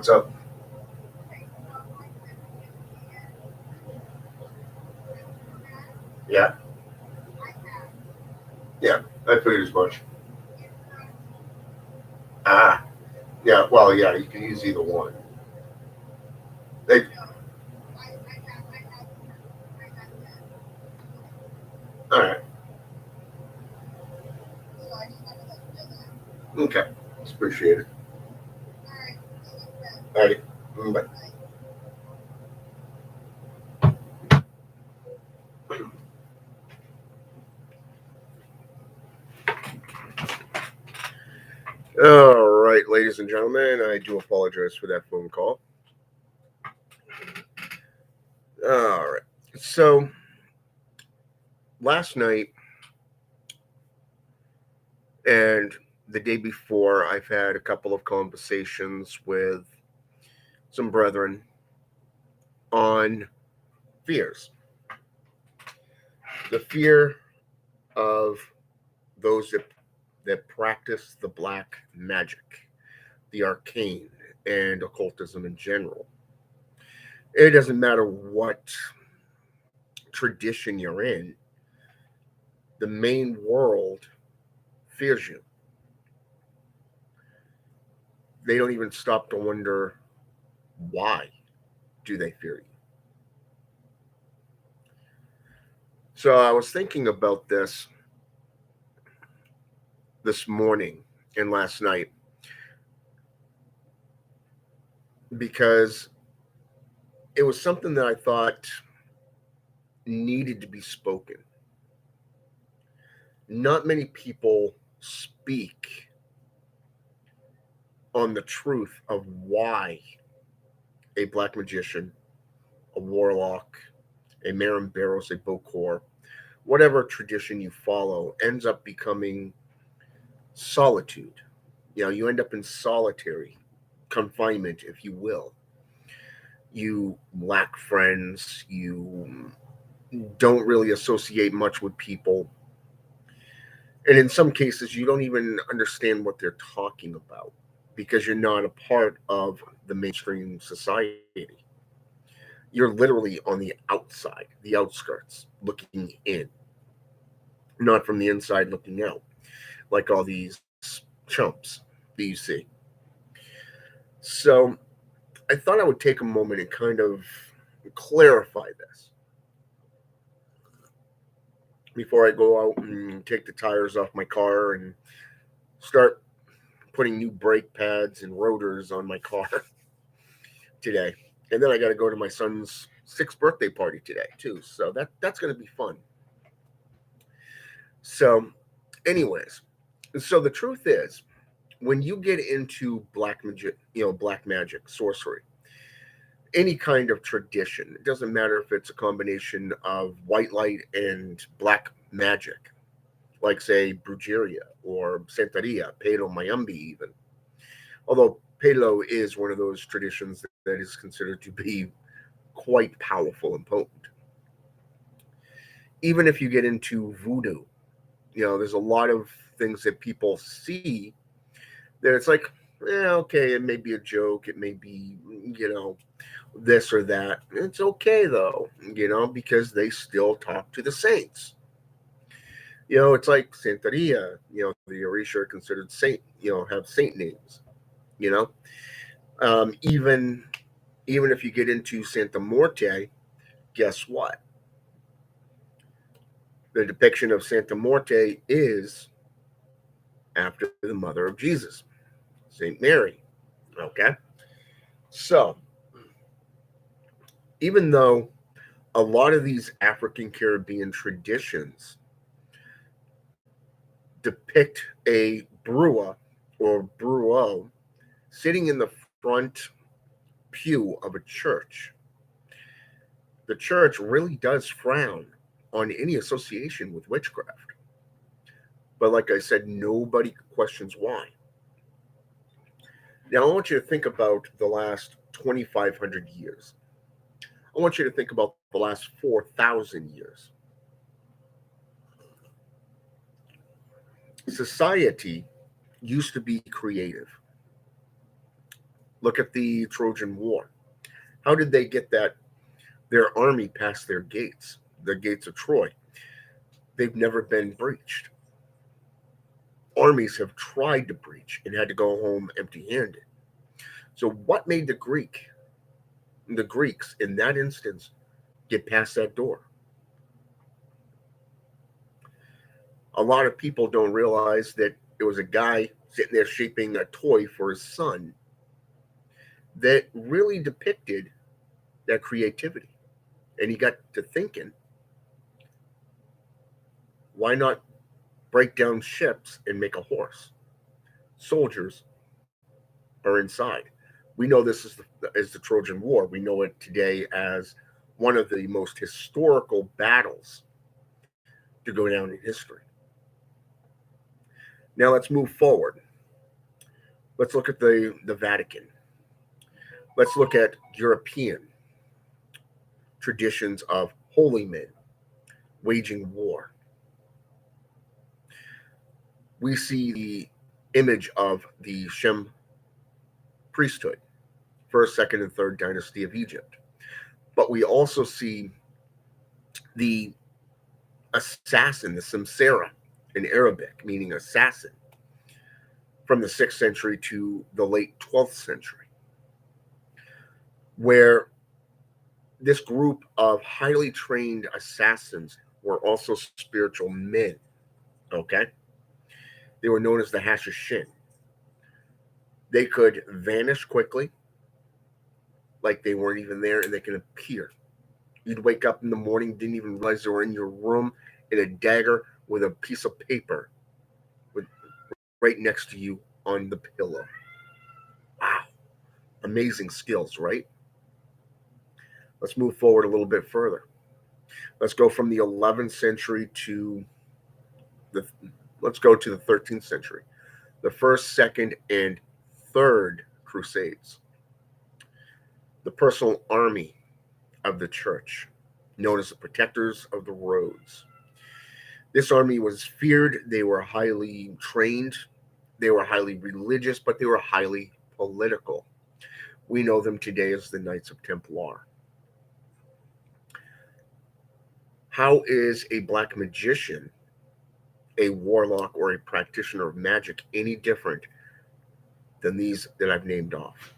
What's up? Yeah, yeah. I figured as much. Ah, yeah. Well, yeah. You can use either one. They, all right. Okay. It's appreciated. All right. Bye. All right, ladies and gentlemen. I do apologize for that phone call. All right. So last night and the day before, I've had a couple of conversations with some brethren on fears. The fear of those that practice the black magic, the arcane, and occultism in general. It doesn't matter what tradition you're in, the main world fears you. They don't even stop to wonder why do they fear you. So I was thinking about this morning and last night because it was something that I thought needed to be spoken. Not many people speak on the truth of why a black magician, a warlock, a Marimberos, a Bokor, whatever tradition you follow, ends up becoming solitude. You end up in solitary confinement, if you will. You lack friends. You don't really associate much with people. And in some cases, you don't even understand what they're talking about because you're not a part of the mainstream society. You're literally on the outside, the outskirts, looking in, not from the inside looking out, like all these chumps that you see. So I thought I would take a moment and kind of clarify this before I go out and take the tires off my car and start putting new brake pads and rotors on my car today. And then I got to go to my son's sixth birthday party today too. So that's going to be fun. So, anyways, so the truth is, when you get into black magic, sorcery, any kind of tradition, it doesn't matter if it's a combination of white light and black magic, like say Brujeria or Santeria, Palo Mayambi, even. Although Palo is one of those traditions that is considered to be quite powerful and potent. Even if you get into voodoo, there's a lot of things that people see that it's like, okay, it may be a joke, it may be, this or that. It's okay though, because they still talk to the saints. It's like Santeria, the Orisha are considered saint, have saint names, you know. Even if you get into Santa Morte, guess what? The depiction of Santa Morte is after the mother of Jesus, Saint Mary. Okay, so even though a lot of these African Caribbean traditions depict a brewer or bruo sitting in the front pew of a church, the church really does frown on any association with witchcraft. But like I said, nobody questions why. Now, I want you to think about the last 2,500 years. I want you to think about the last 4,000 years. Society used to be creative. Look at the Trojan War. How did they get their army past their gates, the gates of Troy? They've never been breached. Armies have tried to breach and had to go home empty-handed. So what made the Greeks in that instance get past that door? A lot of people don't realize that it was a guy sitting there shaping a toy for his son that really depicted that creativity. And he got to thinking, why not break down ships and make a horse? Soldiers are inside. We know this is the Trojan War. We know it today as one of the most historical battles to go down in history. Now let's move forward. Let's look at the Vatican. Let's look at European traditions of holy men waging war. We see the image of the Shem priesthood, first, second, and third dynasty of Egypt. But we also see the assassin, the Samsara in Arabic, meaning assassin, from the 6th century to the late 12th century, where this group of highly trained assassins were also spiritual men. Okay? They were known as the Hashishin. They could vanish quickly, like they weren't even there, and they can appear. You'd wake up in the morning, didn't even realize they were in your room, in a dagger with a piece of paper with, right next to you on the pillow. Wow. Amazing skills, right? Let's move forward a little bit further. Let's go from the 11th century to the let's go to the 13th century. The first, second, and third crusades. The personal army of the church, known as the protectors of the roads. This army was feared. They were highly trained. They were highly religious, but they were highly political. We know them today as the Knights of Templar. How is a black magician, a warlock, or a practitioner of magic any different than these that I've named off?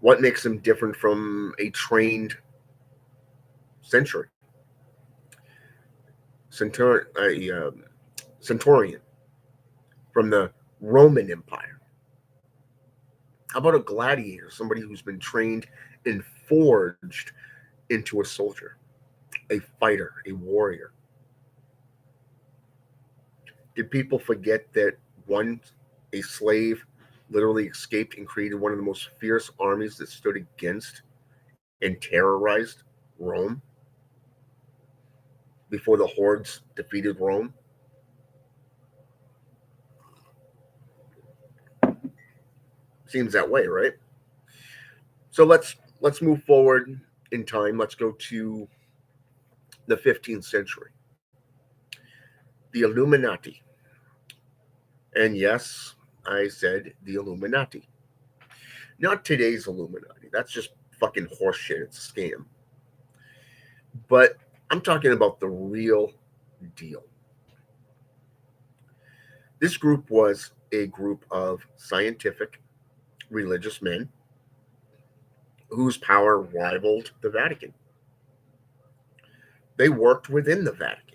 What makes them different from a trained century, centurion from the Roman Empire? How about a gladiator, somebody who's been trained and forged into a soldier, a fighter, a warrior? Did people forget that a slave, literally escaped and created one of the most fierce armies that stood against and terrorized Rome before the hordes defeated Rome? Seems that way, right? So let's move forward in time. Let's go to the 15th century. The Illuminati. And yes, I said the Illuminati. Not today's Illuminati. That's just fucking horseshit. It's a scam. But I'm talking about the real deal. This group was a group of scientific, religious men whose power rivaled the Vatican. They worked within the Vatican.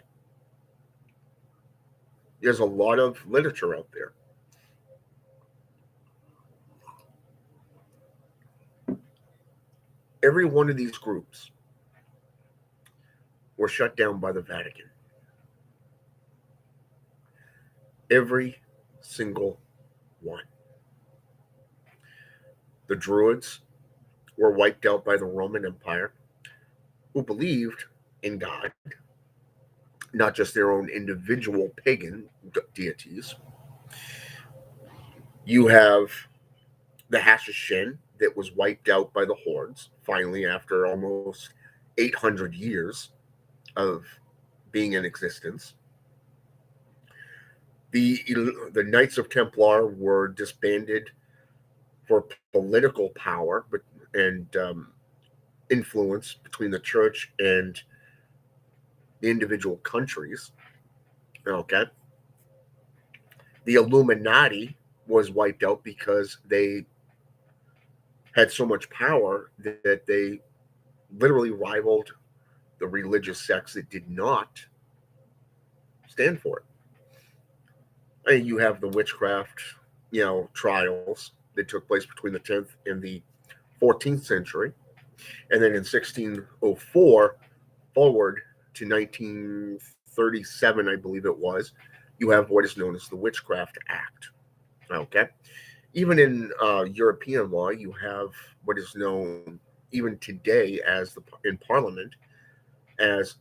There's a lot of literature out there. Every one of these groups were shut down by the Vatican. Every single one. The Druids were wiped out by the Roman Empire, who believed in God, not just their own individual pagan deities. You have the Hashishin that was wiped out by the hordes, finally, after almost 800 years of being in existence. The Knights of Templar were disbanded for political power, but and influence between the church and the individual countries. Okay, the Illuminati was wiped out because they had so much power that they literally rivaled the religious sects that did not stand for it. And you have the witchcraft, trials that took place between the 10th and the 14th century. And then in 1604 forward to 1937, I believe it was, you have what is known as the Witchcraft Act. Okay. Even in European law, you have what is known even today as in Parliament as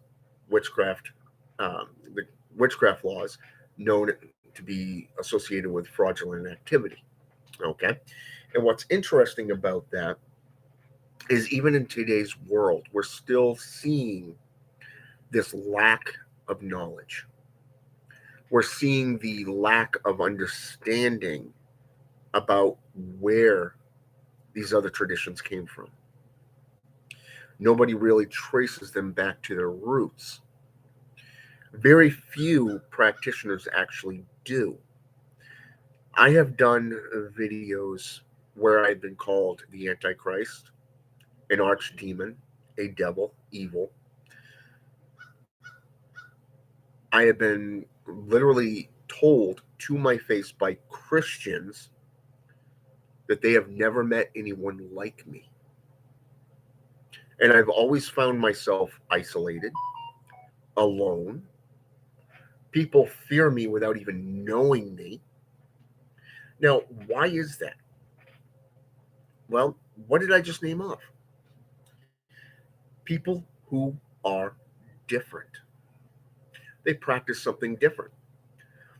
witchcraft, the witchcraft laws known to be associated with fraudulent activity. Okay. And what's interesting about that is even in today's world, we're still seeing this lack of knowledge. We're seeing the lack of understanding about where these other traditions came from. Nobody really traces them back to their roots. Very few practitioners actually do. I have done videos where I've been called the Antichrist, an archdemon, a devil, evil. I have been literally told to my face by Christians that they have never met anyone like me. And I've always found myself isolated, alone. People fear me without even knowing me. Now, why is that? Well, what did I just name off? People who are different. They practice something different.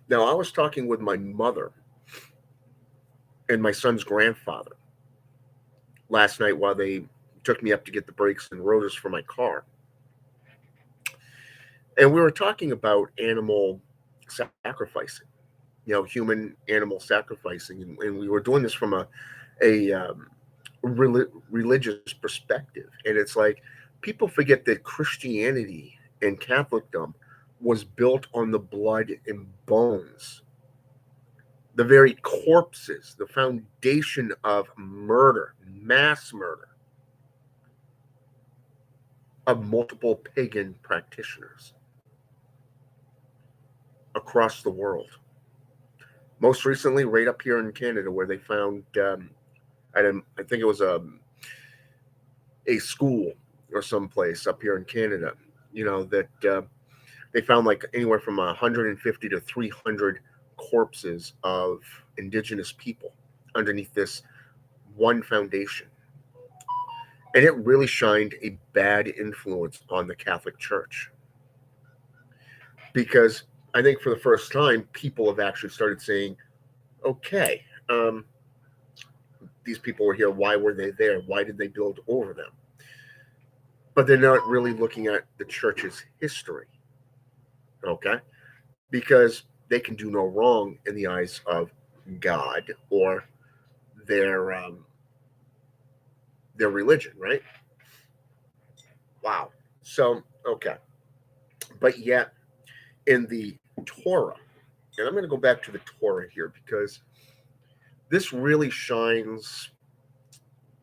Now, I was talking with my mother and my son's grandfather last night while they took me up to get the brakes and rotors for my car. And we were talking about animal sacrificing, human animal sacrificing. And we were doing this from a religious perspective. And it's like people forget that Christianity and Catholicdom was built on the blood and bones, the very corpses, the foundation of murder, mass murder of multiple pagan practitioners across the world. Most recently, right up here in Canada, where they found, I think it was a school or someplace up here in Canada, that they found like anywhere from 150 to 300 corpses of indigenous people underneath this one foundation. And it really shined a bad influence on the Catholic Church because I think for the first time, people have actually started saying, okay, these people were here. Why were they there? Why did they build over them? But they're not really looking at the church's history, okay? Because they can do no wrong in the eyes of God or their um, their religion, right? Wow. So okay, but yet in the Torah, and I'm going to go back to the Torah here because this really shines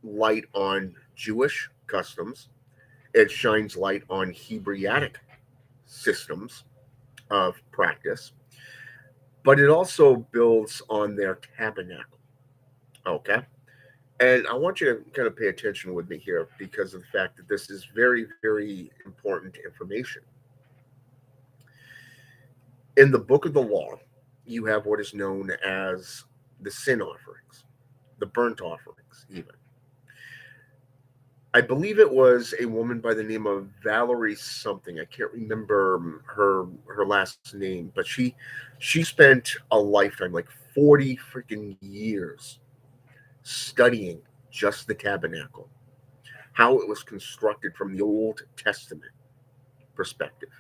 light on Jewish customs. It shines light on Hebraic systems of practice, but it also builds on their tabernacle. Okay. And I want you to kind of pay attention with me here because of the fact that this is very, very important information. In the book of the law, you have what is known as the sin offerings, the burnt offerings, even. I believe it was a woman by the name of Valerie something. I can't remember her last name, but she spent a lifetime, like 40 freaking years, studying just the tabernacle, how it was constructed from the Old Testament perspective.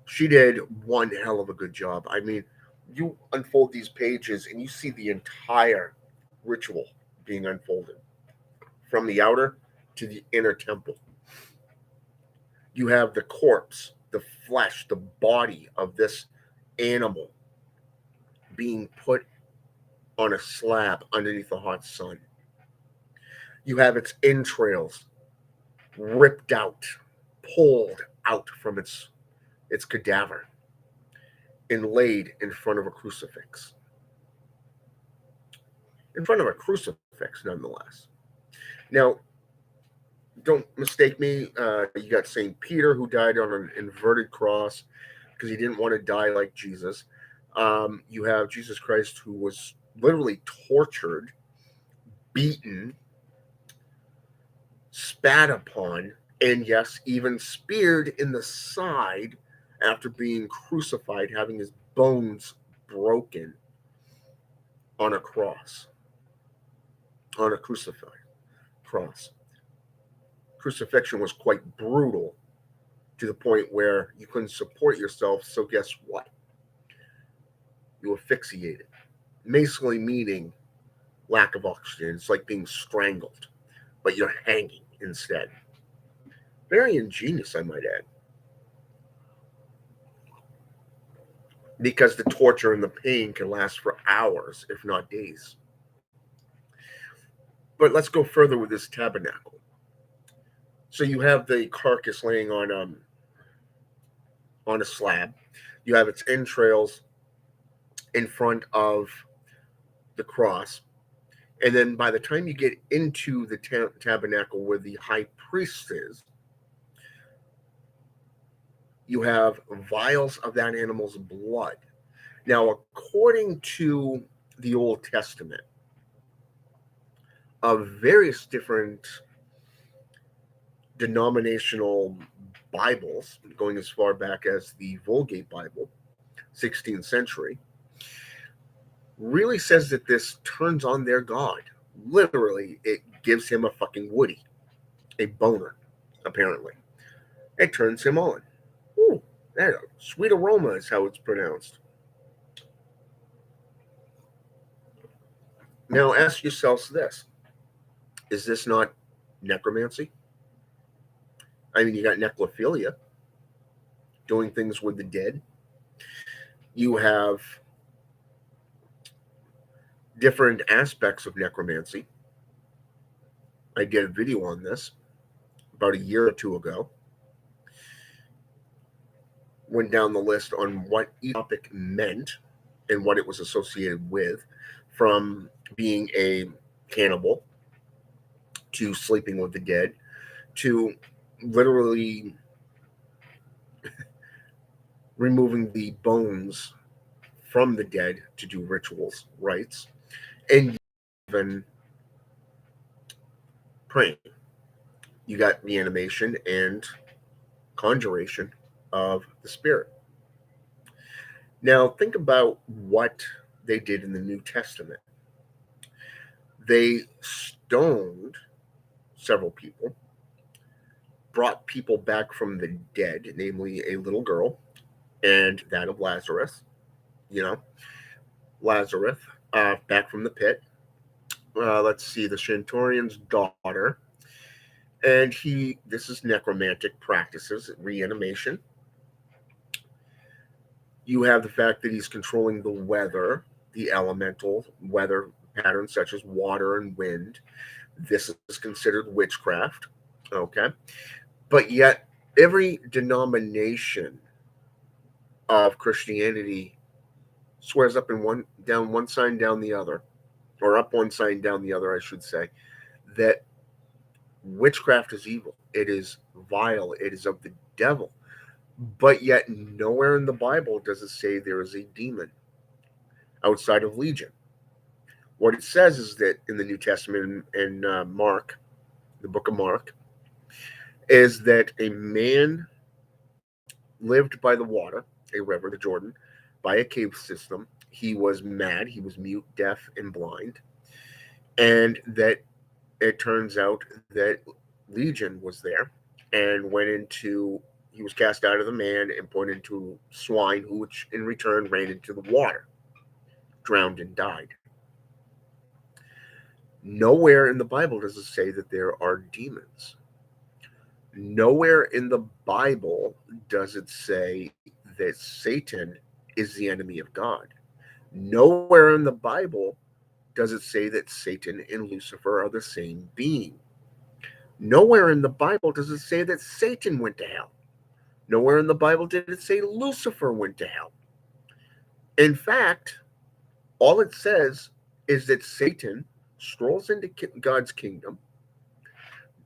She did one hell of a good job. I mean, you unfold these pages and you see the entire ritual being unfolded from the outer to the inner temple. You have the corpse, the flesh, the body of this animal being put on a slab underneath the hot sun. You have its entrails ripped out, pulled out from its cadaver, and laid in front of a crucifix. In front of a crucifix, nonetheless. Now, don't mistake me. You got Saint Peter who died on an inverted cross because he didn't want to die like Jesus. You have Jesus Christ who was literally tortured, beaten, spat upon, and yes, even speared in the side after being crucified, having his bones broken on a cross, on a crucified cross. Crucifixion was quite brutal to the point where you couldn't support yourself. So guess what? You asphyxiated. Basically meaning lack of oxygen. It's like being strangled, but you're hanging instead. Very ingenious, I might add, because the torture and the pain can last for hours, if not days. But let's go further with this tabernacle. So you have the carcass laying on a slab. You have its entrails in front of the cross. And then by the time you get into the tabernacle where the high priest is, you have vials of that animal's blood. Now, according to the Old Testament, of various different denominational Bibles, going as far back as the Vulgate Bible, 16th century, really says that this turns on their God. Literally, it gives him a fucking woody, a boner, apparently. It turns him on. Ooh, that sweet aroma is how it's pronounced. Now ask yourselves this. Is this not necromancy? I mean, you got necrophilia, doing things with the dead. You have different aspects of necromancy. I did a video on this about a year or two ago. Went down the list on what each topic meant and what it was associated with, from being a cannibal to sleeping with the dead to literally removing the bones from the dead to do rituals, rites, and even praying. You got reanimation and conjuration of the spirit. Now, think about what they did in the New Testament. They stoned several people, brought people back from the dead, namely a little girl and that of Lazarus, you know, Lazarus, back from the pit. Let's see, the Centurion's daughter. And this is necromantic practices, reanimation. You have the fact that he's controlling the weather, the elemental weather patterns such as water and wind. This is considered witchcraft. Okay. But yet, every denomination of Christianity swears up in down one sign, down the other, or up one sign, down the other, I should say, that witchcraft is evil. It is vile. It is of the devil. But yet, nowhere in the Bible does it say there is a demon outside of Legion. What it says is that in the New Testament, in Mark, the book of Mark, is that a man lived by the water, a river, the Jordan, by a cave system. He was mad, he was mute, deaf, and blind. And that it turns out that Legion was there and he was cast out of the man and put into swine, which in return ran into the water, drowned and died. Nowhere in the Bible does it say that there are demons. Nowhere in the Bible does it say that Satan is the enemy of God. Nowhere in the Bible does it say that Satan and Lucifer are the same being. Nowhere in the Bible does it say that Satan went to hell. Nowhere in the Bible did it say Lucifer went to hell. In fact, all it says is that Satan strolls into God's kingdom,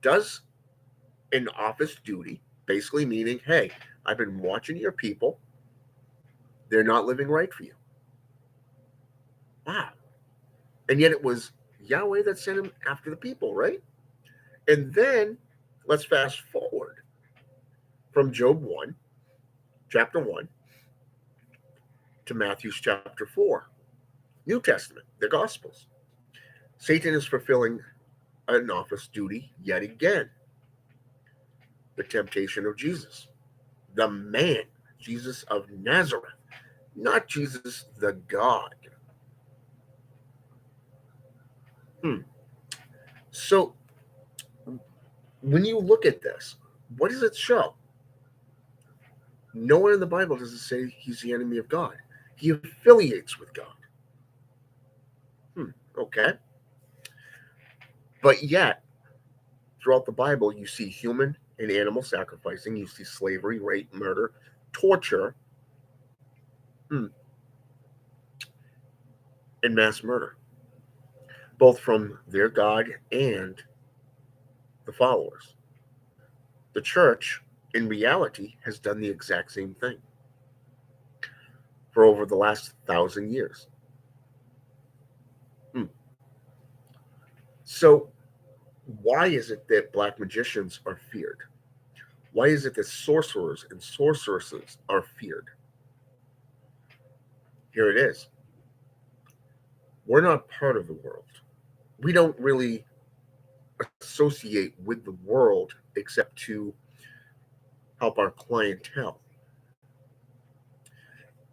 does an office duty, basically meaning, hey, I've been watching your people. They're not living right for you. Wow. And yet it was Yahweh that sent him after the people, right? And then let's fast forward from Job 1, chapter 1, to Matthew's chapter 4, New Testament, the Gospels. Satan is fulfilling an office duty yet again. The temptation of Jesus, the man, Jesus of Nazareth, not Jesus the God. Hmm. So when you look at this, what does it show? Nowhere in the Bible does it say he's the enemy of God. He affiliates with God. Okay. But yet, throughout the Bible, you see human and animal sacrificing, you see slavery, rape, murder, torture, and mass murder, both from their God and the followers. The church, in reality, has done the exact same thing for over the last 1,000 years. Hmm. So, why is it that black magicians are feared? Why is it that sorcerers and sorceresses are feared? Here it is. We're not part of the world. We don't really associate with the world except to help our clientele.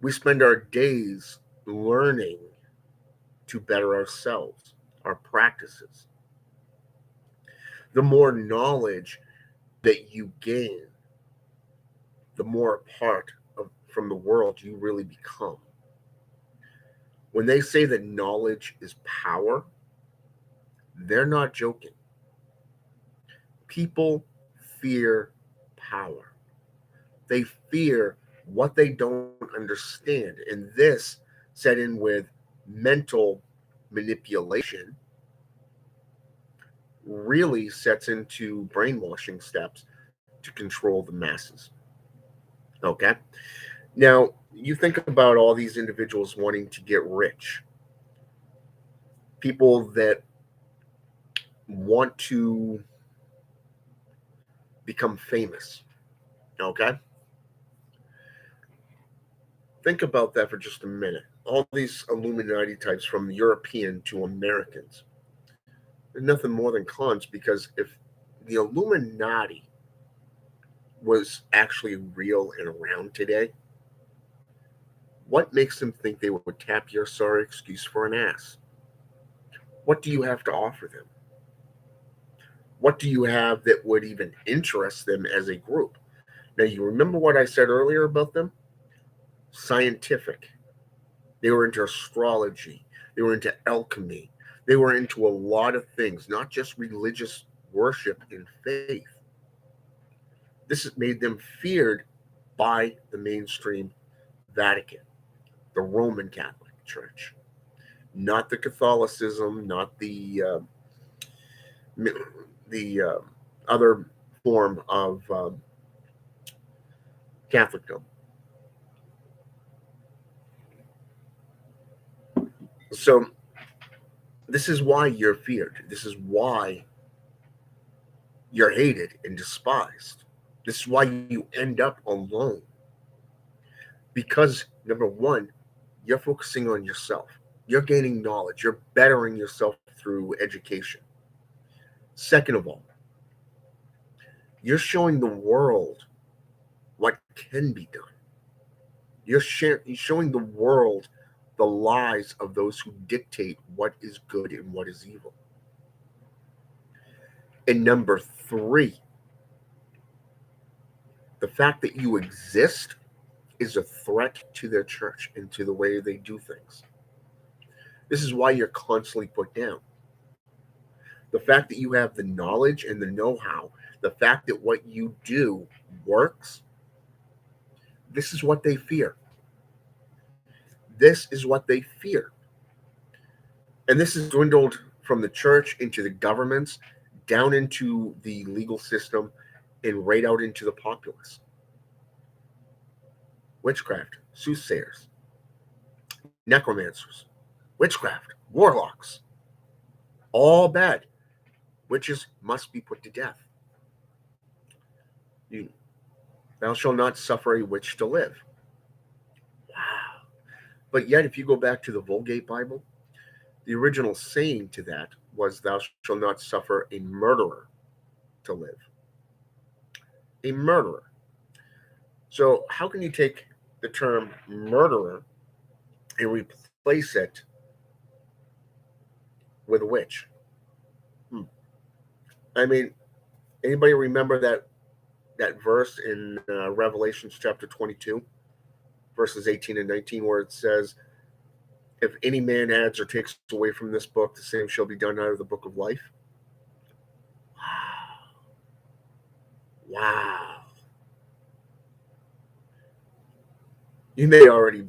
We spend our days learning to better ourselves, our practices. The more knowledge that you gain, the more apart from the world you really become. When they say that knowledge is power, they're not joking. People fear power. They fear what they don't understand. And this, set in with mental manipulation, really sets into brainwashing steps to control the masses. Okay? Now, you think about all these individuals wanting to get rich, people that want to become famous. Okay? Think about that for just a minute. All these Illuminati types, from European to Americans, they're nothing more than cons, because if the Illuminati was actually real and around today, what makes them think they would tap your sorry excuse for an ass? What do you have to offer them? What do you have that would even interest them as a group? Now, you remember what I said earlier about them? Scientific. They were into astrology. They were into alchemy. They were into a lot of things, not just religious worship and faith. This has made them feared by the mainstream Vatican, the Roman Catholic Church, not the Catholicism, not the other form of Catholicdom. So this is why you're feared. This is why you're hated and despised. This is why you end up alone. Because, number one, you're focusing on yourself. You're gaining knowledge. You're bettering yourself through education. Second of all, you're showing the world what can be done. You're showing the world the lies of those who dictate what is good and what is evil. And number three, the fact that you exist is a threat to their church and to the way they do things. This is why you're constantly put down. The fact that you have the knowledge and the know how, the fact that what you do works, this is what they fear. This is what they fear. And this has dwindled from the church into the governments, down into the legal system, and right out into the populace. Witchcraft, soothsayers, necromancers, witchcraft, warlocks, all bad. Witches must be put to death. You, thou shalt not suffer a witch to live. Wow. But yet, if you go back to the Vulgate Bible, the original saying to that was, thou shalt not suffer a murderer to live. A murderer. So, how can you take the term murderer and replace it with witch? I mean, anybody remember that verse in Revelations chapter 22, verses 18 and 19, where it says, if any man adds or takes away from this book, the same shall be done out of the book of life? Wow. Wow. You may already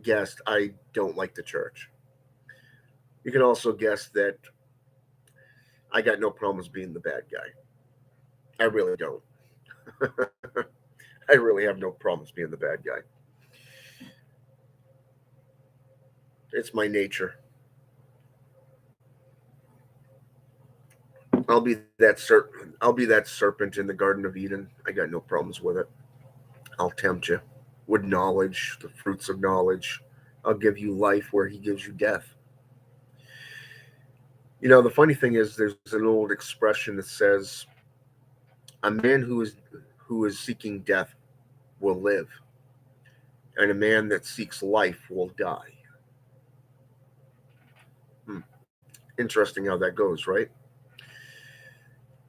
guessed I don't like the church. You can also guess that I got no problems being the bad guy. I really don't. I really have no problems being the bad guy. It's my nature. I'll be that serpent in the Garden of Eden. I got no problems with it. I'll tempt you with knowledge, the fruits of knowledge. I'll give you life where he gives you death. You know, the funny thing is there's an old expression that says a man who is seeking death will live, and a man that seeks life will die. Hmm. Interesting how that goes, right?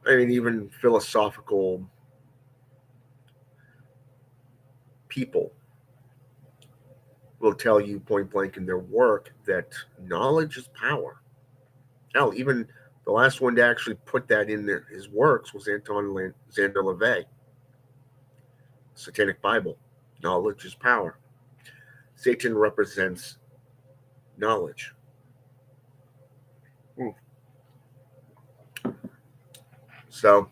I mean, even philosophical people will tell you point blank in their work that knowledge is power. Hell, even the last one to actually put that in his works was Xander LaVey, Satanic Bible. Knowledge is power. Satan represents knowledge. Hmm. So,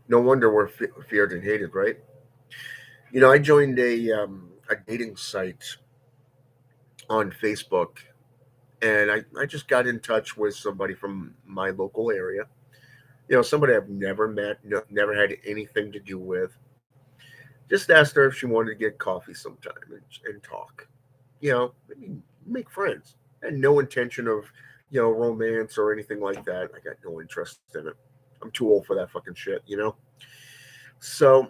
no wonder we're feared and hated, right? You know, I joined a dating site on Facebook, and I just got in touch with somebody from my local area. You know, somebody I've never met, no, never had anything to do with. Just asked her if she wanted to get coffee sometime and talk. You know, I mean, make friends. I had no intention of, romance or anything like that. I got no interest in it. I'm too old for that fucking shit, you know? So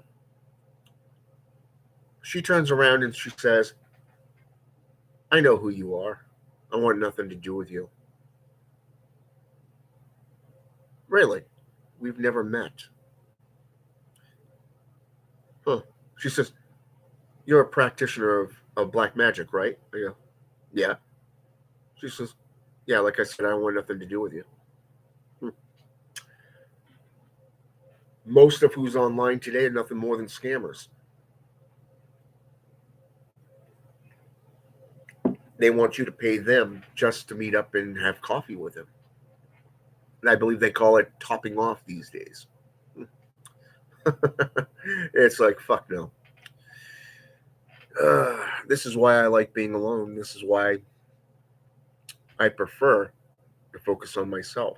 she turns around and she says, I know who you are. I want nothing to do with you. Really? We've never met. Huh. She says, you're a practitioner of black magic, right? I go, yeah. She says, yeah, like I said, I want nothing to do with you. Hmm. Most of who's online today are nothing more than scammers. They want you to pay them just to meet up and have coffee with them. And I believe they call it topping off these days. It's like, fuck no. Uh, this is why I like being alone. This is why I prefer to focus on myself.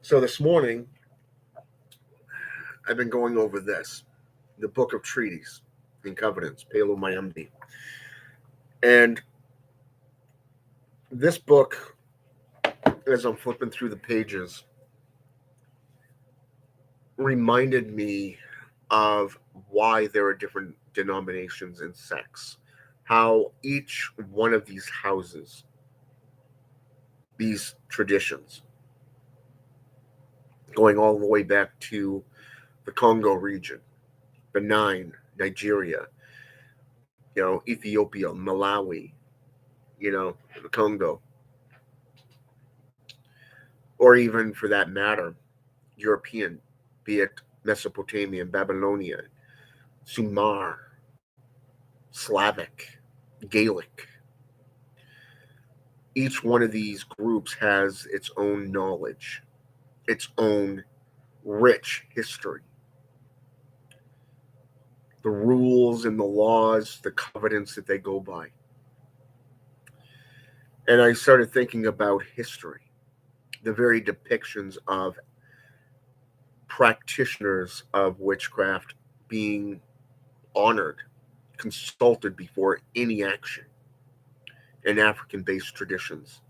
So this morning, I've been going over this, the Book of Treaties and Covenants, Palo Mayumdi. And this book, as I'm flipping through the pages, reminded me of why there are different denominations and sects, how each one of these houses, these traditions, going all the way back to the Congo region, Benin, Nigeria, Ethiopia, Malawi, the Congo, or even for that matter, European, be it Mesopotamian, Babylonian, Sumar, Slavic, Gaelic. Each one of these groups has its own knowledge, its own rich history. The rules and the laws, the covenants that they go by. And I started thinking about history, the very depictions of practitioners of witchcraft being honored, consulted before any action in African based traditions.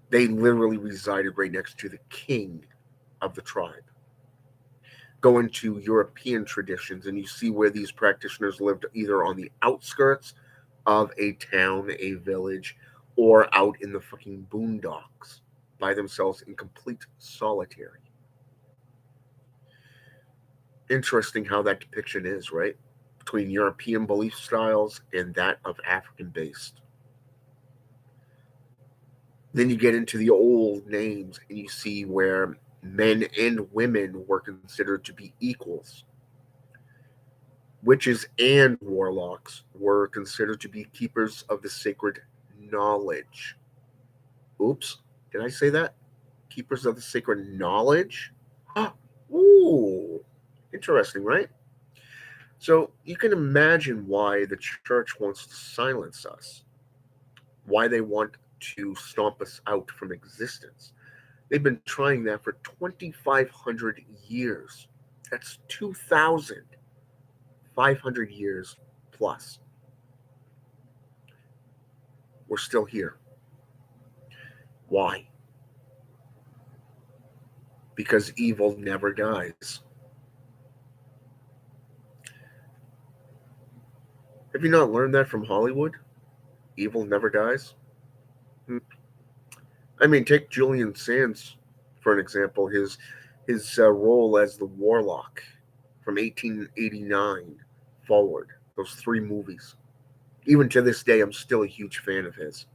They literally resided right next to the king of the tribe. Go into European traditions and you see where these practitioners lived either on the outskirts of a town, a village, or out in the fucking boondocks by themselves in complete solitary. Interesting how that depiction is, right? Between European belief styles and that of African based. Then you get into the old names and you see where men and women were considered to be equals. Witches and warlocks were considered to be keepers of the sacred knowledge. Oops, did I say that? Keepers of the sacred knowledge? Ooh, interesting, right? So you can imagine why the church wants to silence us, why they want to stomp us out from existence. They've been trying that for 2,500 years. That's 2,500 years plus. We're still here. Why? Because evil never dies. Have you not learned that from Hollywood? Evil never dies? Hmm. I mean, take Julian Sands for an example. His role as the Warlock from 1889 forward. Those three movies. Even to this day, I'm still a huge fan of his.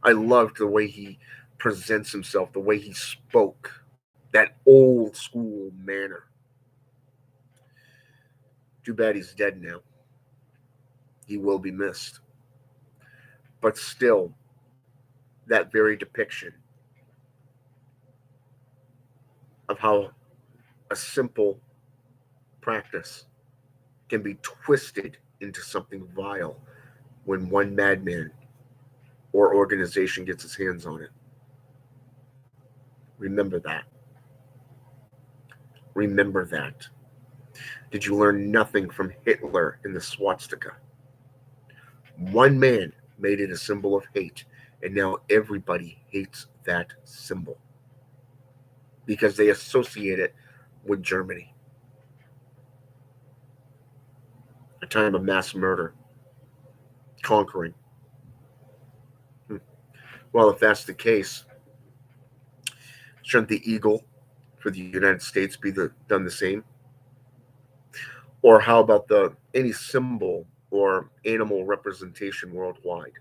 I loved the way he presents himself, the way he spoke, that old school manner. Too bad he's dead now. He will be missed. But still, that very depiction of how a simple practice can be twisted into something vile when one madman or organization gets his hands on it. Remember that. Remember that. Did you learn nothing from Hitler in the swastika? One man made it a symbol of hate, and now everybody hates that symbol because they associate it with Germany, a time of mass murder, conquering. Well, if that's the case, shouldn't the eagle for the United States be done the same? Or how about the any symbol or animal representation worldwide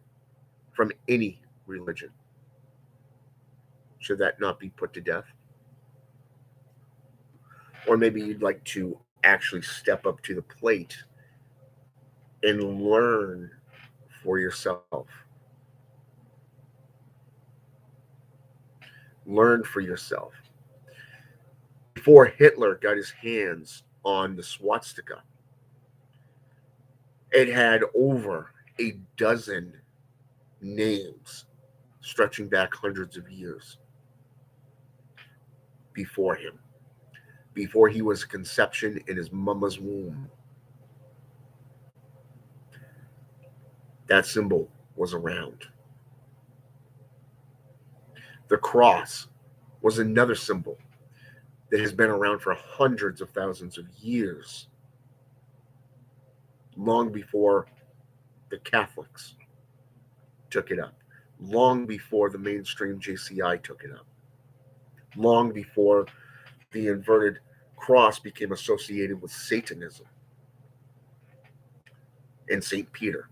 from any religion? Should that not be put to death? Or maybe you'd like to actually step up to the plate and learn for yourself. Learn for yourself. Before Hitler got his hands on the swastika, it had over a dozen names stretching back hundreds of years before him, before he was a conception in his mama's womb. That symbol was around. The cross was another symbol that has been around for hundreds of thousands of years, long before the Catholics took it up, long before the mainstream JCI took it up. long before the inverted cross became associated with Satanism and St. Peter.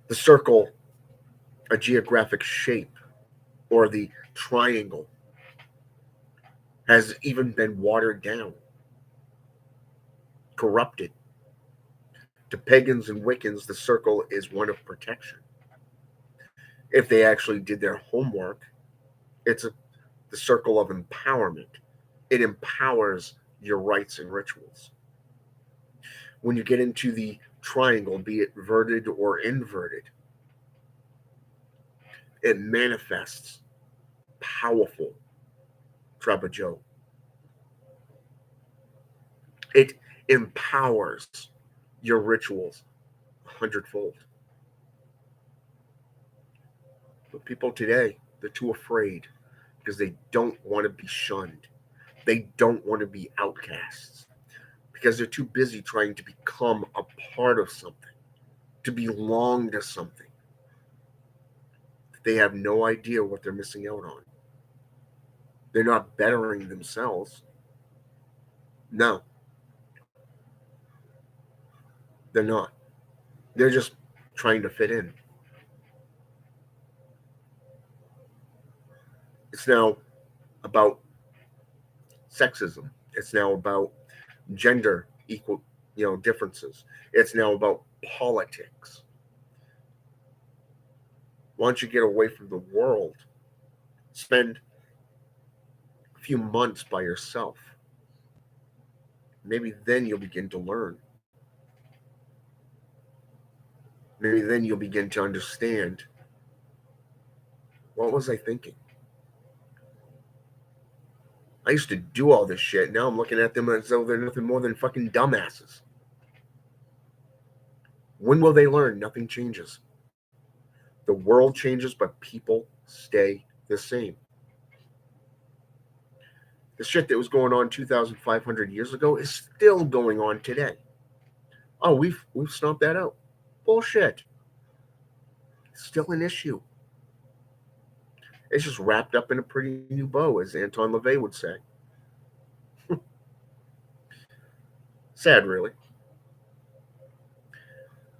The circle, a geographic shape, or the triangle, has even been watered down, corrupted. To pagans and Wiccans, the circle is one of protection. If they actually did their homework, it's the circle of empowerment. It empowers your rites and rituals. When you get into the triangle, be it verted or inverted, it manifests powerful Trabajo. It empowers your rituals a hundredfold. But people today, they're too afraid because they don't want to be shunned. They don't want to be outcasts because they're too busy trying to become a part of something, to belong to something. They have no idea what they're missing out on. They're not bettering themselves. No, they're not. They're just trying to fit in. It's now about sexism. It's now about gender equal, differences. It's now about politics. Why don't you get away from the world? Spend a few months by yourself. Maybe then you'll begin to learn. Maybe then you'll begin to understand, what was I thinking? I used to do all this shit. Now I'm looking at them as though they're nothing more than fucking dumbasses. When will they learn? Nothing changes. The world changes, but people stay the same. The shit that was going on 2,500 years ago is still going on today. Oh, we've stomped that out. Bullshit. It's still an issue. It's just wrapped up in a pretty new bow, as Anton LaVey would say. Sad, really.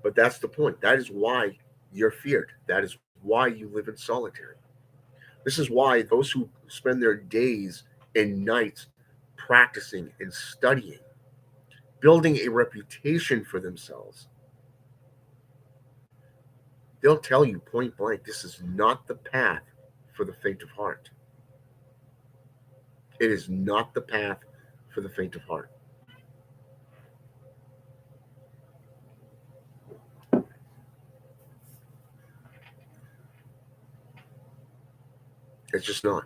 But that's the point. That is why you're feared. That is why you live in solitary. This is why those who spend their days and nights practicing and studying, building a reputation for themselves, they'll tell you point blank, this is not the path for the faint of heart. It is not the path for the faint of heart. It's just not.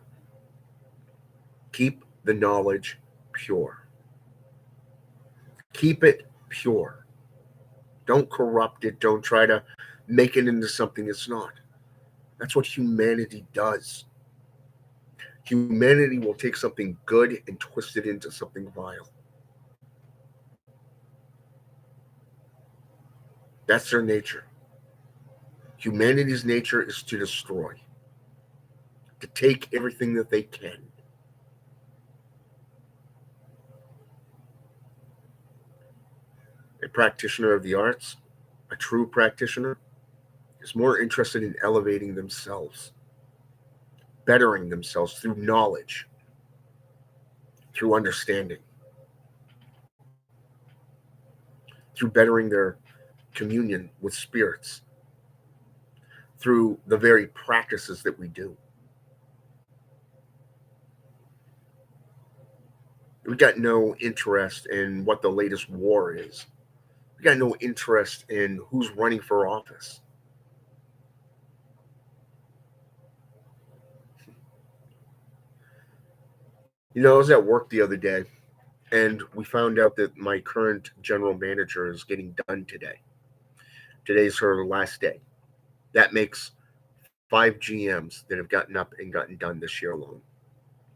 Keep the knowledge pure. Keep it pure. Don't corrupt it. Don't try to make it into something it's not. That's what humanity does. Humanity will take something good and twist it into something vile. That's their nature. Humanity's nature is to destroy, to take everything that they can. A practitioner of the arts, a true practitioner, is more interested in elevating themselves, bettering themselves through knowledge, through understanding, through bettering their communion with spirits, through the very practices that we do. We got no interest in what the latest war is. We got no interest in who's running for office. I was at work the other day and we found out that my current general manager is getting done today. Today's her last day. That makes 5 GMs that have gotten up and gotten done this year alone.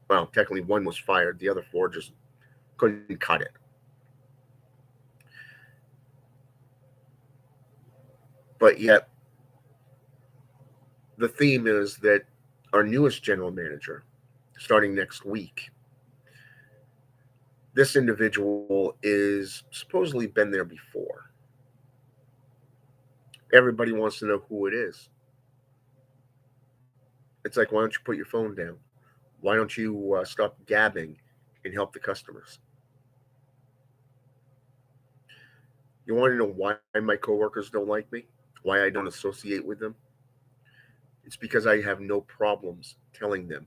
Well, technically one was fired, the other four just couldn't cut it. But yet, The theme is that our newest general manager, starting next week, this individual is supposedly been there before. Everybody wants to know who it is. It's like, why don't you put your phone down? Why don't you stop gabbing and help the customers? You want to know why my coworkers don't like me? Why I don't associate with them? It's because I have no problems telling them,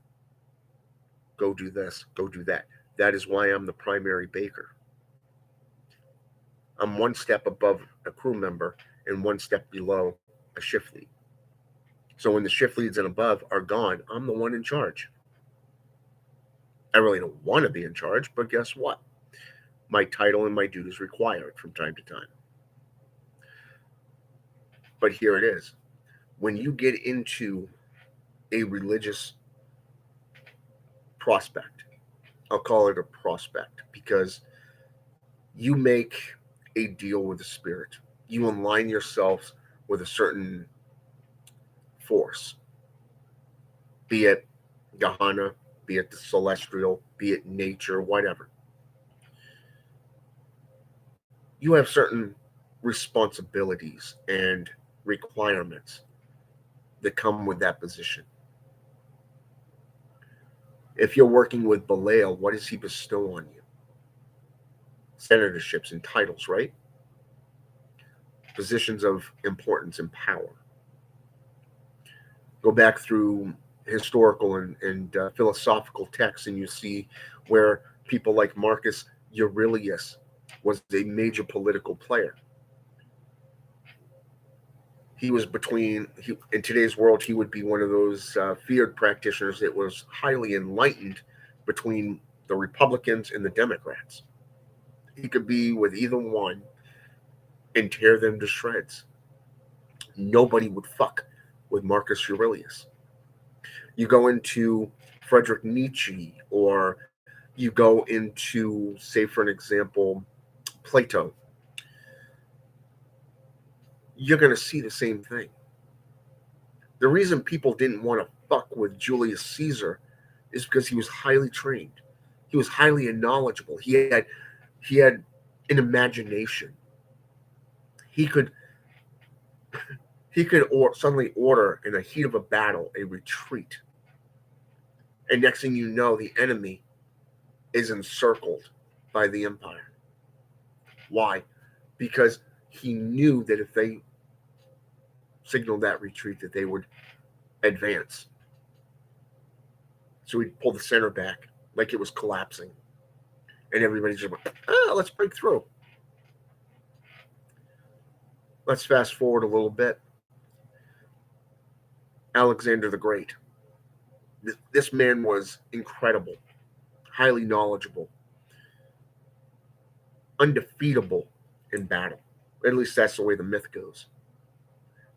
go do this, go do that. That is why I'm the primary baker. I'm one step above a crew member and one step below a shift lead. So when the shift leads and above are gone, I'm the one in charge. I really don't want to be in charge, but guess what? My title and my duties require it from time to time. But here it is. When you get into a religious prospect, I'll call it a prospect because you make a deal with the spirit. You align yourselves with a certain force, be it Gahana, be it the celestial, be it nature, whatever. You have certain responsibilities and requirements that come with that position. If you're working with Belial, what does he bestow on you? Senatorships and titles, right? Positions of importance and power. Go back through historical and philosophical texts, and you see where people like Marcus Aurelius was a major political player. He was in today's world, he would be one of those feared practitioners that was highly enlightened between the Republicans and the Democrats. He could be with either one and tear them to shreds. Nobody would fuck with Marcus Aurelius. You go into Friedrich Nietzsche, or you go into, say, for an example, Plato, you're going to see the same thing. The reason people didn't want to fuck with Julius Caesar is because he was highly trained. He was highly knowledgeable. He had an imagination. He could suddenly order in the heat of a battle a retreat, and next thing you know, the enemy is encircled by the empire. Why? Because he knew that if they signaled that retreat, that they would advance. So he'd pull the center back like it was collapsing, and everybody just went, let's break through. Let's fast forward a little bit. Alexander the Great. This man was incredible, highly knowledgeable, undefeatable in battle. At least that's the way the myth goes.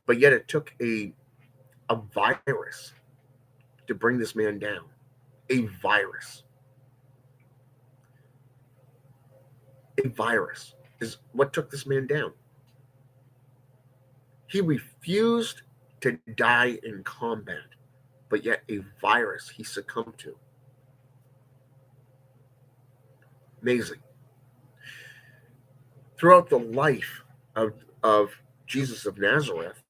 But yet it took a virus to bring this man down. A virus. A virus is what took this man down. He refused to die in combat, but yet a virus he succumbed to. Amazing. Throughout the life of Jesus of Nazareth,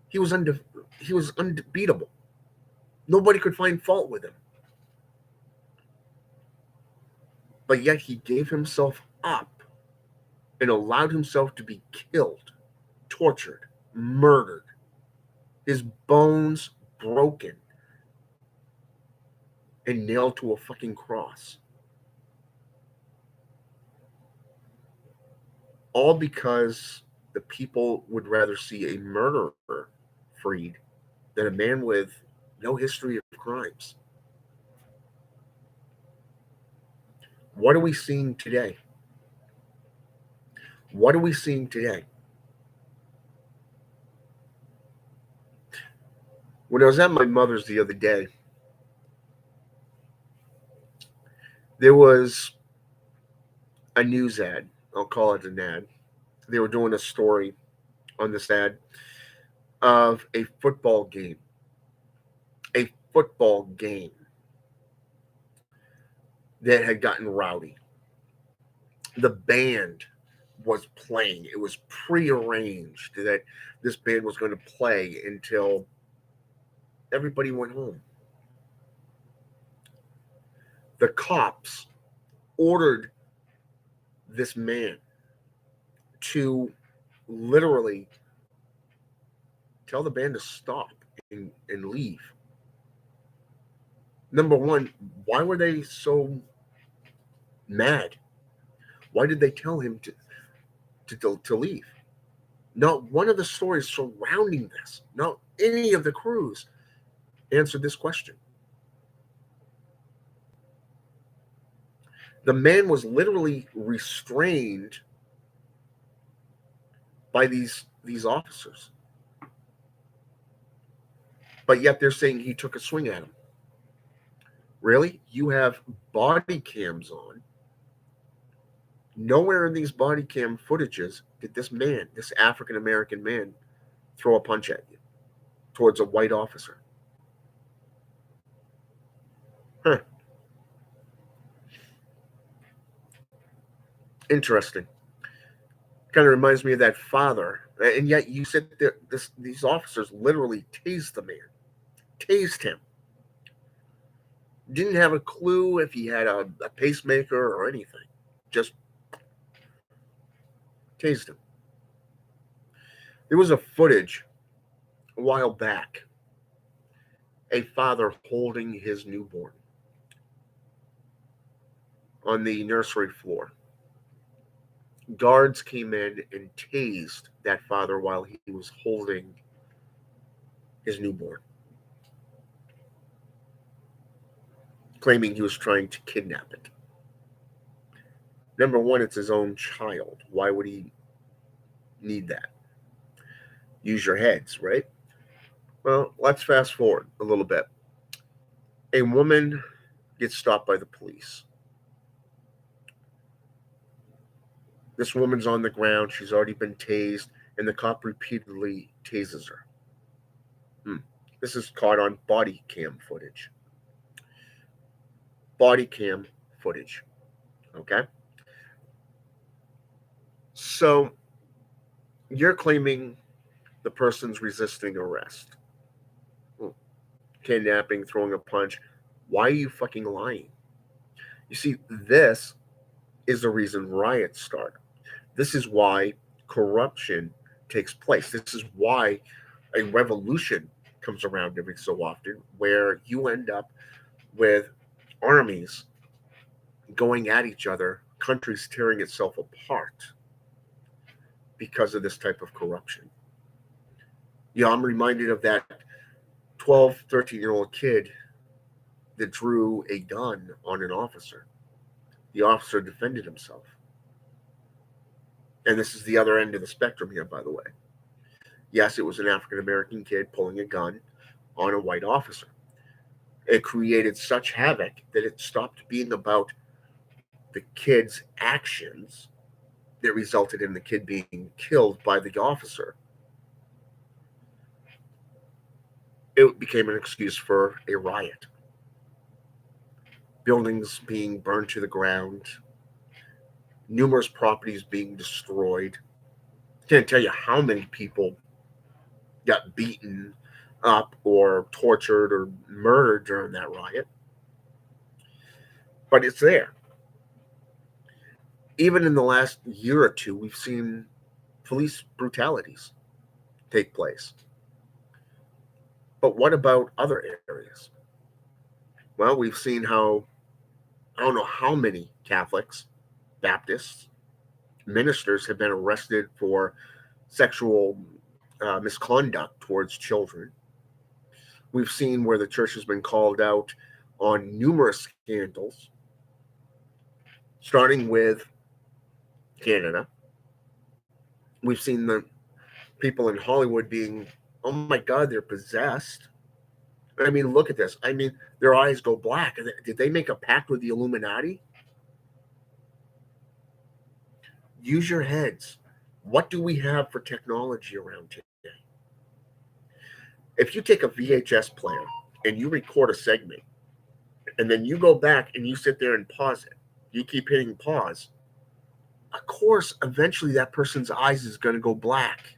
he was unbeatable. Nobody could find fault with him. But yet he gave himself up and allowed himself to be killed, tortured, murdered, his bones broken, and nailed to a fucking cross. All because the people would rather see a murderer freed than a man with no history of crimes. What are we seeing today? What are we seeing today? When I was at my mother's the other day, there was a news ad. I'll call it an ad. They were doing a story on this ad of a football game. A football game that had gotten rowdy. The band was playing. It was prearranged that this band was going to play until everybody went home. The cops ordered this man to literally tell the band to stop and leave. Number one, why were they so mad? Why did they tell him to leave? Not one of the stories surrounding this, not any of the crews answered this question. The man was literally restrained by these officers. But yet they're saying he took a swing at him. Really? You have body cams on. Nowhere in these body cam footages did this man, this African American man, throw a punch at you towards a white officer. Huh. Interesting. Kind of reminds me of that father. And yet you said that these officers literally tased the man, tased him. Didn't have a clue if he had a pacemaker or anything. Just tased him. There was a footage a while back. A father holding his newborn on the nursery floor. Guards came in and tased that father while he was holding his newborn, claiming he was trying to kidnap it. Number one, it's his own child. Why would he need that? Use your heads, right? Well, let's fast forward a little bit. A woman gets stopped by the police. This woman's on the ground. She's already been tased, and the cop repeatedly tases her. This is caught on body cam footage. Body cam footage. Okay? So you're claiming the person's resisting arrest, kidnapping, throwing a punch. Why are you fucking lying? You see, this is the reason riots start. This is why corruption takes place. This is why a revolution comes around every so often, where you end up with armies going at each other, countries tearing itself apart because of this type of corruption. Yeah, I'm reminded of that 12, 13-year-old kid that drew a gun on an officer. The officer defended himself. And this is the other end of the spectrum here, by the way. Yes, it was an African American kid pulling a gun on a white officer. It created such havoc that it stopped being about the kid's actions that resulted in the kid being killed by the officer. It became an excuse for a riot. Buildings being burned to the ground, numerous properties being destroyed. Can't tell you how many people got beaten up or tortured or murdered during that riot. But it's there. Even in the last year or two, we've seen police brutalities take place. But what about other areas? Well, we've seen how, I don't know how many Catholics, Baptists, ministers have been arrested for sexual misconduct towards children. We've seen where the church has been called out on numerous scandals, starting with Canada. We've seen the people in Hollywood being, oh my God, they're possessed. I mean, look at this. I mean, their eyes go black. Did they make a pact with the Illuminati? Use your heads. What do we have for technology around today? If you take a VHS player and you record a segment, and then you go back and you sit there and pause it, you keep hitting pause, of course, eventually that person's eyes is going to go black.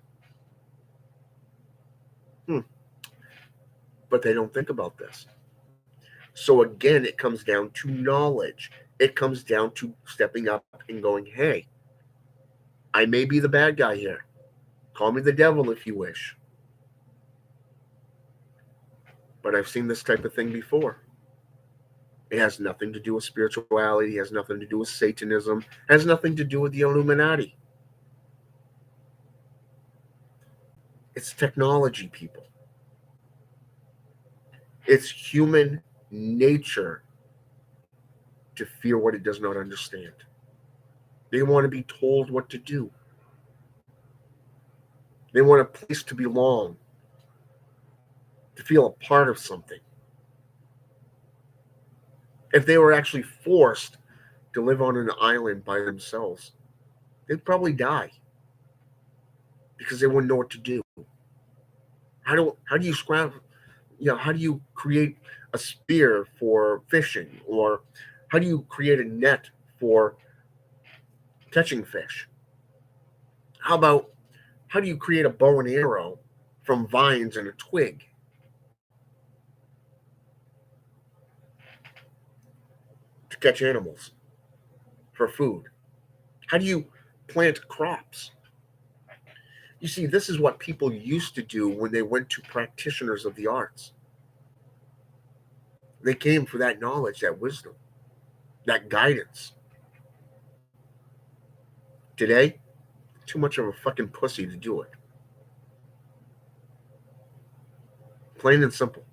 Hmm. But they don't think about this. So again, it comes down to knowledge. It comes down to stepping up and going, hey, I may be the bad guy here. Call me the devil if you wish. But I've seen this type of thing before. It has nothing to do with spirituality, it has nothing to do with Satanism, it has nothing to do with the Illuminati. It's technology, people. It's human nature to fear what it does not understand. They want to be told what to do. They want a place to belong, to feel a part of something. If they were actually forced to live on an island by themselves, they'd probably die because they wouldn't know what to do. How do you scramble? How do you create a spear for fishing, or how do you create a net for catching fish? How about how do you create a bow and arrow from vines and a twig? To catch animals for food? How do you plant crops? You see, this is what people used to do when they went to practitioners of the arts. They came for that knowledge, that wisdom, that guidance. Today, too much of a fucking pussy to do it. Plain and simple.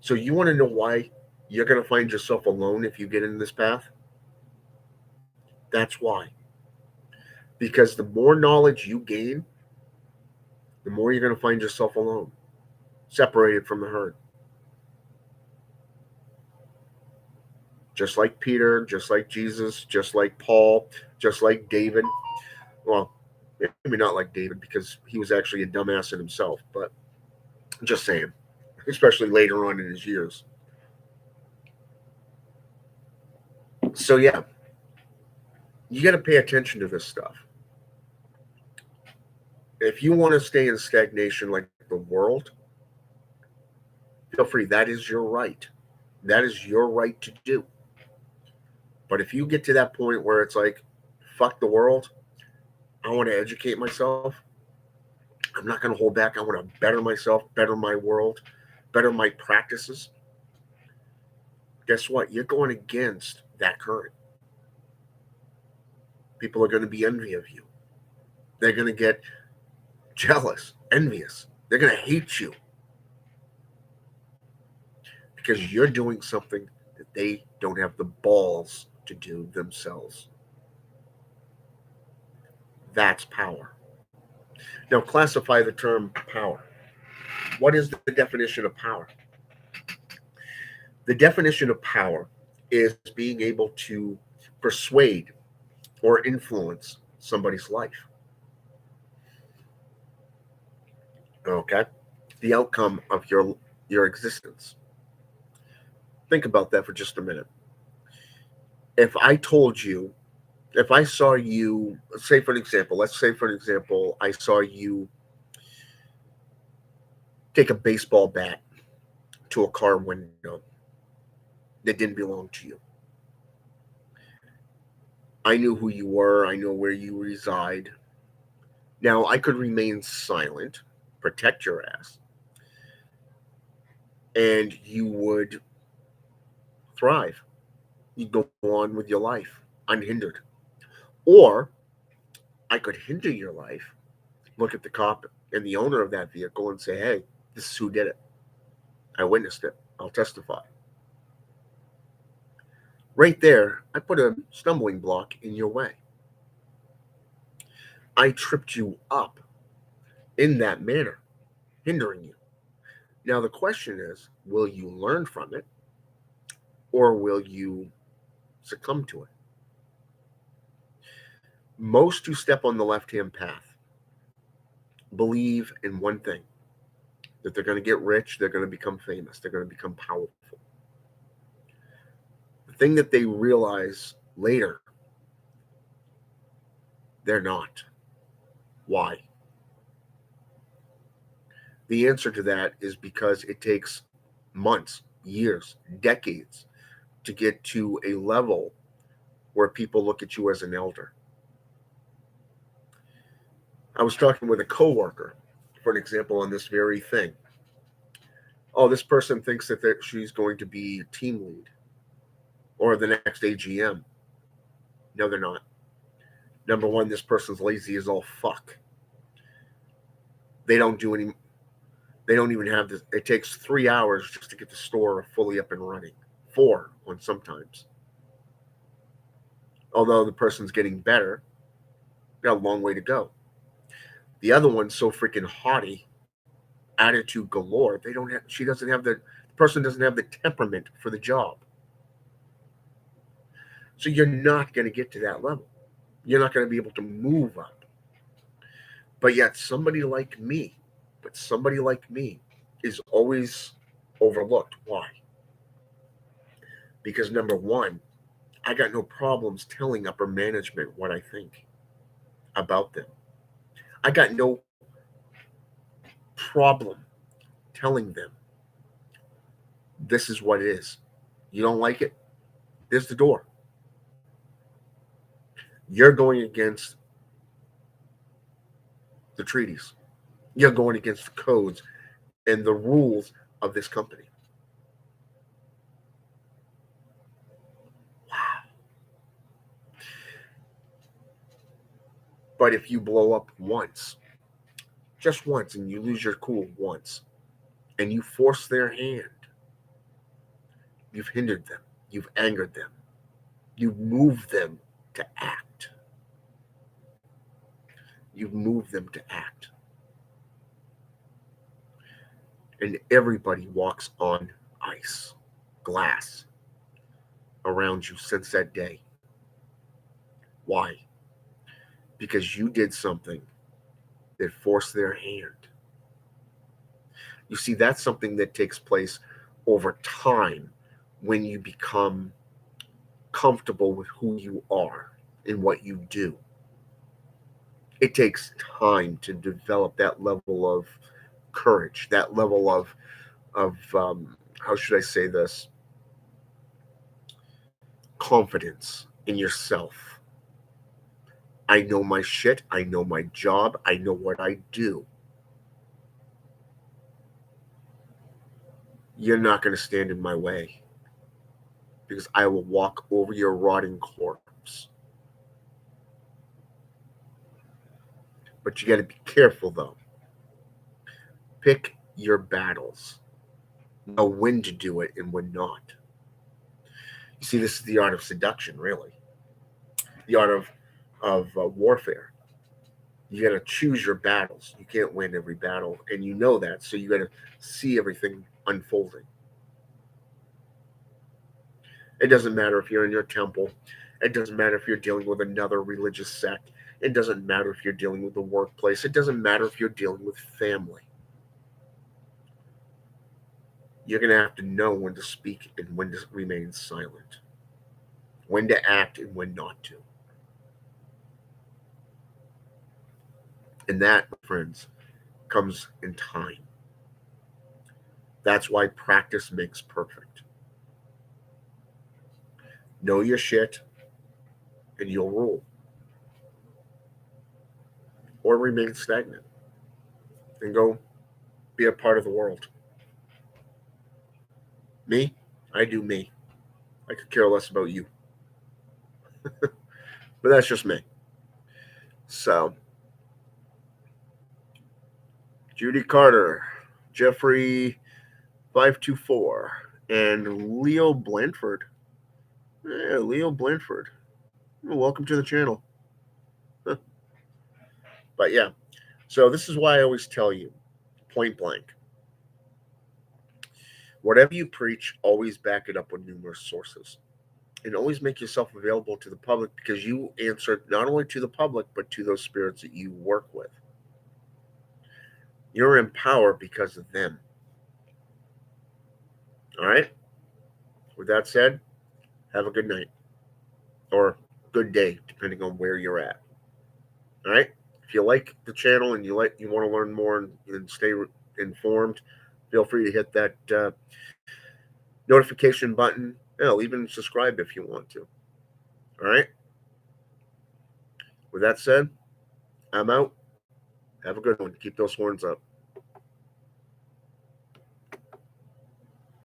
So, you want to know why you're going to find yourself alone if you get in this path? That's why. Because the more knowledge you gain, the more you're going to find yourself alone, separated from the herd. Just like Peter, just like Jesus, just like Paul, just like David. Well, maybe not like David because he was actually a dumbass in himself, but just saying, especially later on in his years. So, yeah, you got to pay attention to this stuff. If you want to stay in stagnation like the world, feel free. That is your right. That is your right to do. But if you get to that point where it's like, fuck the world, I want to educate myself, I'm not going to hold back. I want to better myself, better my world, better my practices. Guess what? You're going against that current. People are going to be envy of you. They're going to get jealous, envious. They're going to hate you because you're doing something that they don't have the balls to do themselves. That's power. Now, classify the term power. What is the definition of power? The definition of power is being able to persuade or influence somebody's life. Okay? The outcome of your existence. Think about that for just a minute. If I told you, if I saw you, let's say for an example, I saw you take a baseball bat to a car window that didn't belong to you. I knew who you were, I know where you reside. Now, I could remain silent, protect your ass, and you would thrive. You'd go on with your life unhindered. Or I could hinder your life, look at the cop and the owner of that vehicle and say, hey, this is who did it. I witnessed it. I'll testify. Right there, I put a stumbling block in your way. I tripped you up in that manner, hindering you. Now, the question is, will you learn from it or will you succumb to it? Most who step on the left hand path believe in one thing, that they're going to get rich, they're going to become famous, they're going to become powerful. The thing that they realize later, they're not. Why? The answer to that is because it takes months, years, decades to get to a level where people look at you as an elder. I was talking with a coworker, for an example, on this very thing. Oh, this person thinks that she's going to be team lead or the next AGM. No, they're not. Number one, this person's lazy as all fuck. They don't do any. They don't even have this. It takes 3 hours just to get the store fully up and running. 4 on sometimes. Although the person's getting better, got a long way to go. The other one's so freaking haughty, attitude galore. They don't have. She doesn't have the person doesn't have the temperament for the job. So you're not going to get to that level. You're not going to be able to move up. But yet, somebody like me, is always overlooked. Why? Because number one, I got no problems telling upper management what I think about them. I got no problem telling them this is what it is. You don't like it? There's the door. You're going against the treaties. You're going against the codes and the rules of this company. Wow. But if you blow up once, just once, and you lose your cool once, and you force their hand, you've hindered them, you've angered them, you've moved them to act. You've moved them to act. And everybody walks on ice, glass around you since that day. Why? Because you did something that forced their hand. You see, that's something that takes place over time when you become comfortable with who you are and what you do. It takes time to develop that level of courage, that level of how should I say this, confidence in yourself. I know my shit. I know my job. I know what I do. You're not going to stand in my way because I will walk over your rotting corpse. But you got to be careful though. Pick your battles. Know when to do it and when not. You see, this is the art of seduction, really. The art of warfare. You got to choose your battles. You can't win every battle, and you know that. So you got to see everything unfolding. It doesn't matter if you're in your temple. It doesn't matter if you're dealing with another religious sect. It doesn't matter if you're dealing with the workplace. It doesn't matter if you're dealing with family. You're going to have to know when to speak and when to remain silent, when to act and when not to. And that, my friends, comes in time. That's why practice makes perfect. Know your shit and you'll rule, or remain stagnant and go be a part of the world. Me, I do me. I could care less about you. But that's just me. So, Judy Carter, Jeffrey 524, and Leo Blanford. Yeah, Leo Blanford. Well, welcome to the channel. But yeah, so this is why I always tell you, point blank, whatever you preach, always back it up with numerous sources. And always make yourself available to the public because you answer not only to the public, but to those spirits that you work with. You're in power because of them. All right? With that said, have a good night or good day, depending on where you're at. All right? If you like the channel and you want to learn more and stay informed, feel free to hit that notification button. Hell, even subscribe if you want to. All right? With that said, I'm out. Have a good one. Keep those horns up.